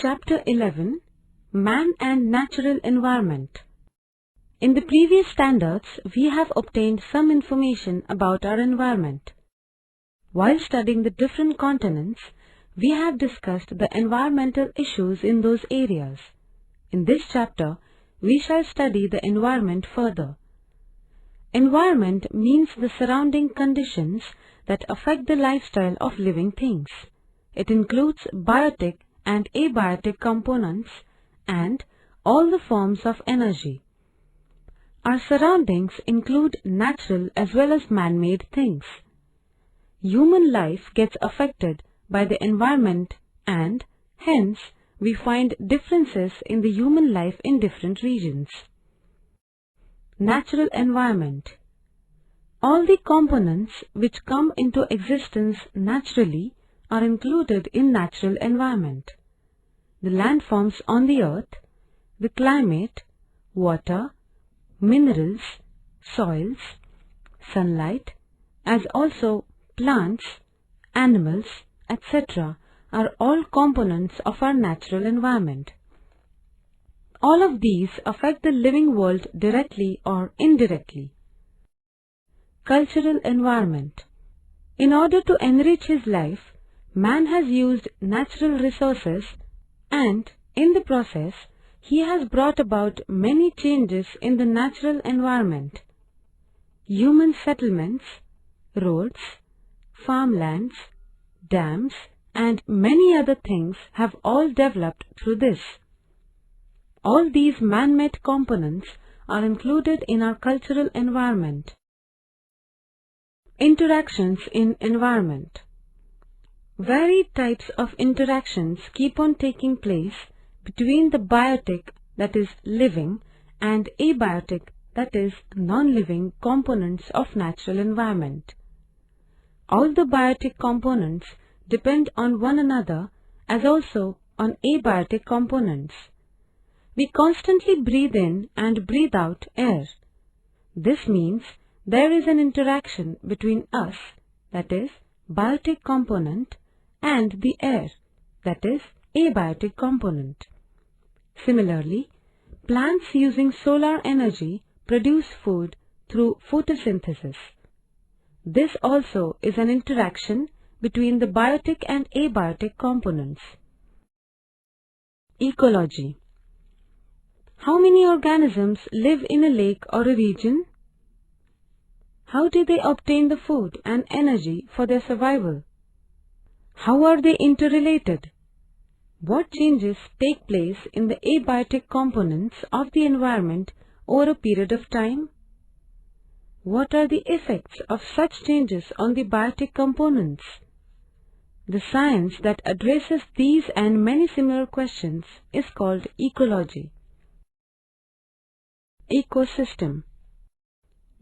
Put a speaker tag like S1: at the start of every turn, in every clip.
S1: Chapter 11, Man and Natural Environment. In the previous standards, we have obtained some information about our environment. While studying the different continents, we have discussed the environmental issues in those areas. In this chapter, we shall study the environment further. Environment means the surrounding conditions that affect the lifestyle of living things. It includes biotic and abiotic components and all the forms of energy. Our surroundings include natural as well as man-made things. Human life gets affected by the environment and hence we find differences in the human life in different regions. Natural environment. All the components which come into existence naturally are included in natural environment. The landforms on the earth, the climate, water, minerals, soils, sunlight, as also plants, animals, etc. are all components of our natural environment. All of these affect the living world directly or indirectly. Cultural environment. In order to enrich his life, man has used natural resources and, in the process, he has brought about many changes in the natural environment. Human settlements, roads, farmlands, dams, and many other things have all developed through this. All these man-made components are included in our cultural environment. Interactions in environment. Varied types of interactions keep on taking place between the biotic, that is living, and abiotic, that is non-living components of natural environment. All the biotic components depend on one another as also on abiotic components. We constantly breathe in and breathe out air. This means there is an interaction between us, that is biotic component, and the air, that is abiotic component. Similarly, plants using solar energy produce food through photosynthesis. This also is an interaction between the biotic and abiotic components. Ecology. How many organisms live in a lake or a region? How do they obtain the food and energy for their survival? How are they interrelated? What changes take place in the abiotic components of the environment over a period of time? What are the effects of such changes on the biotic components? The science that addresses these and many similar questions is called ecology. Ecosystem.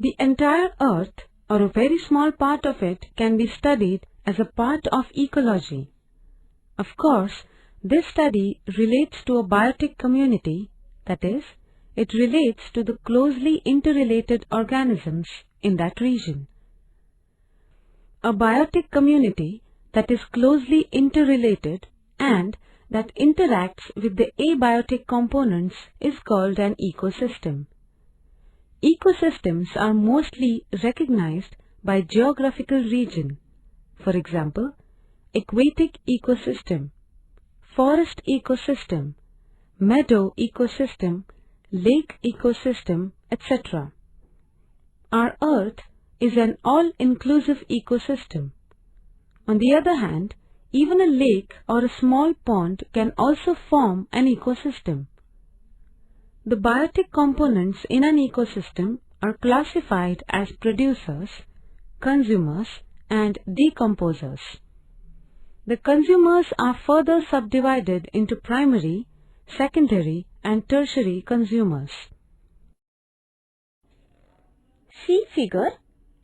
S1: The entire earth, or a very small part of it, can be studied as a part of ecology. Of course, this study relates to a biotic community, that is, it relates to the closely interrelated organisms in that region. A biotic community that is closely interrelated and that interacts with the abiotic components is called an ecosystem. Ecosystems are mostly recognized by geographical region. For example, aquatic ecosystem, forest ecosystem, meadow ecosystem, lake ecosystem, etc. Our Earth is an all-inclusive ecosystem. On the other hand, even a lake or a small pond can also form an ecosystem. The biotic components in an ecosystem are classified as producers, consumers, and decomposers. The consumers are further subdivided into primary, secondary, and tertiary consumers.
S2: See figure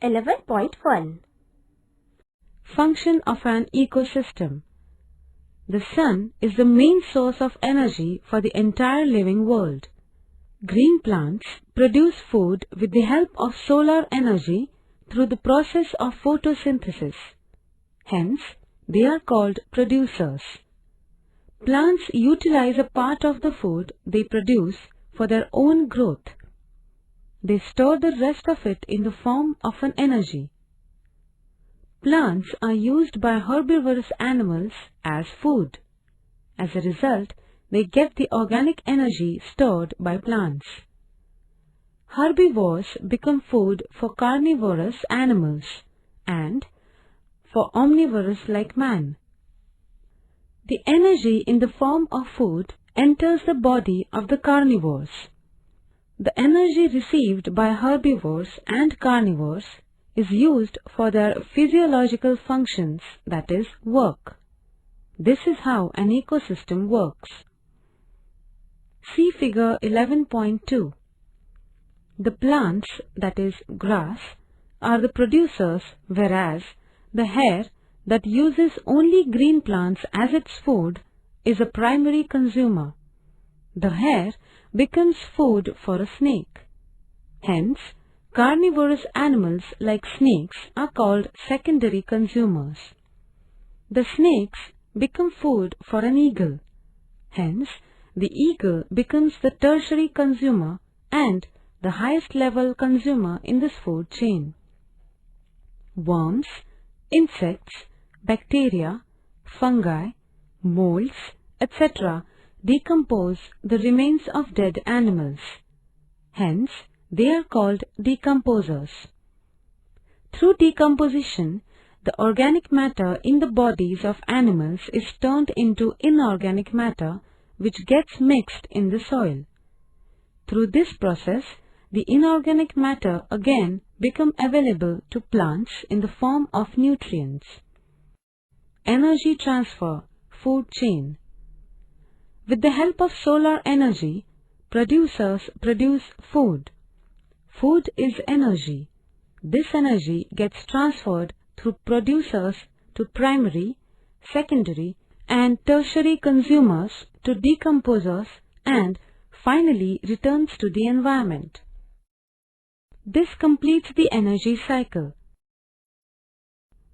S2: 11.1.
S1: Function of an ecosystem. The sun is the main source of energy for the entire living world. Green plants produce food with the help of solar energy through the process of photosynthesis. Hence, they are called producers. Plants utilize a part of the food they produce for their own growth. They store the rest of it in the form of an energy. Plants are used by herbivorous animals as food. As a result, they get the organic energy stored by plants. Herbivores become food for carnivorous animals and for omnivores like man. The energy in the form of food enters the body of the carnivores. The energy received by herbivores and carnivores is used for their physiological functions, that is, work. This is how an ecosystem works. See figure 11.2. The plants, that is, grass, are the producers, whereas the hare that uses only green plants as its food is a primary consumer. The hare becomes food for a snake. Hence, carnivorous animals like snakes are called secondary consumers. The snakes become food for an eagle. Hence, the eagle becomes the tertiary consumer and the highest level consumer in this food chain. Worms, insects, bacteria, fungi, molds, etc. decompose the remains of dead animals. Hence, they are called decomposers. Through decomposition, the organic matter in the bodies of animals is turned into inorganic matter which gets mixed in the soil. Through this process, the inorganic matter again become available to plants in the form of nutrients. Energy transfer, food chain. With the help of solar energy, producers produce food. Food is energy. This energy gets transferred through producers to primary, secondary, and tertiary consumers to decomposers and finally returns to the environment. This completes the energy cycle.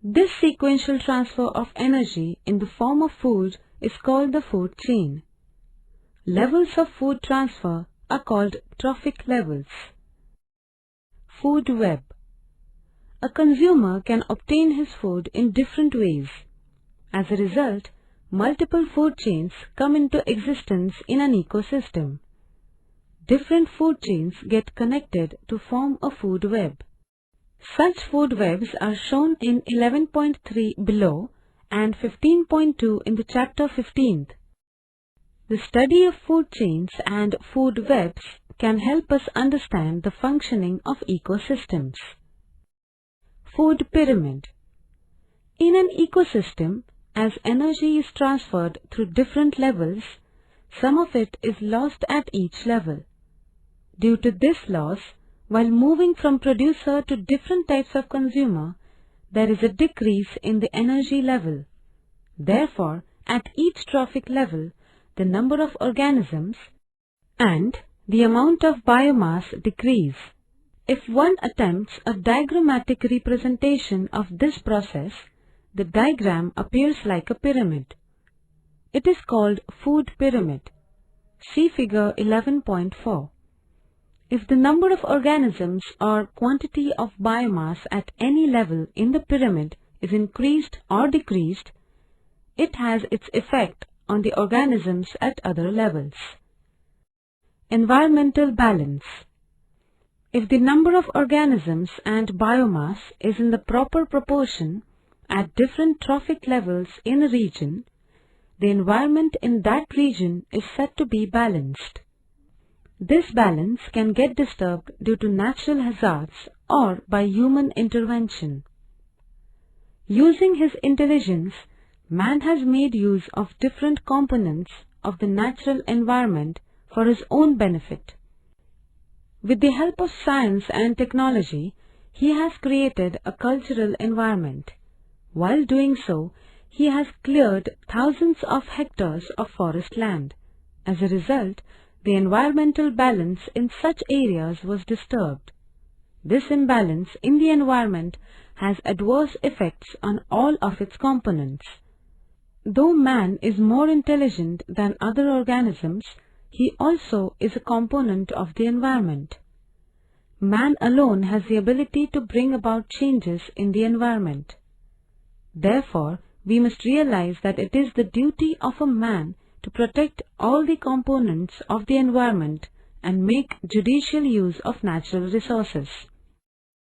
S1: This sequential transfer of energy in the form of food is called the food chain. Levels of food transfer are called trophic levels. Food web. A consumer can obtain his food in different ways. As a result, multiple food chains come into existence in an ecosystem. Different food chains get connected to form a food web. Such food webs are shown in 11.3 below and 15.2 in the chapter 15th. The study of food chains and food webs can help us understand the functioning of ecosystems. Food pyramid. In an ecosystem, as energy is transferred through different levels, some of it is lost at each level. Due to this loss, while moving from producer to different types of consumer, there is a decrease in the energy level. Therefore, at each trophic level, the number of organisms and the amount of biomass decrease. If one attempts a diagrammatic representation of this process, the diagram appears like a pyramid. It is called food pyramid. See figure 11.4. If the number of organisms or quantity of biomass at any level in the pyramid is increased or decreased, it has its effect on the organisms at other levels. Environmental balance. If the number of organisms and biomass is in the proper proportion at different trophic levels in a region, the environment in that region is said to be balanced. This balance can get disturbed due to natural hazards or by human intervention. Using his intelligence, man has made use of different components of the natural environment for his own benefit. With the help of science and technology, he has created a cultural environment. While doing so, he has cleared thousands of hectares of forest land. As a result, the environmental balance in such areas was disturbed. This imbalance in the environment has adverse effects on all of its components. though man is more intelligent than other organisms, he also is a component of the environment. Man alone has the ability to bring about changes in the environment. Therefore, we must realize that it is the duty of a man to protect all the components of the environment and make judicial use of natural resources.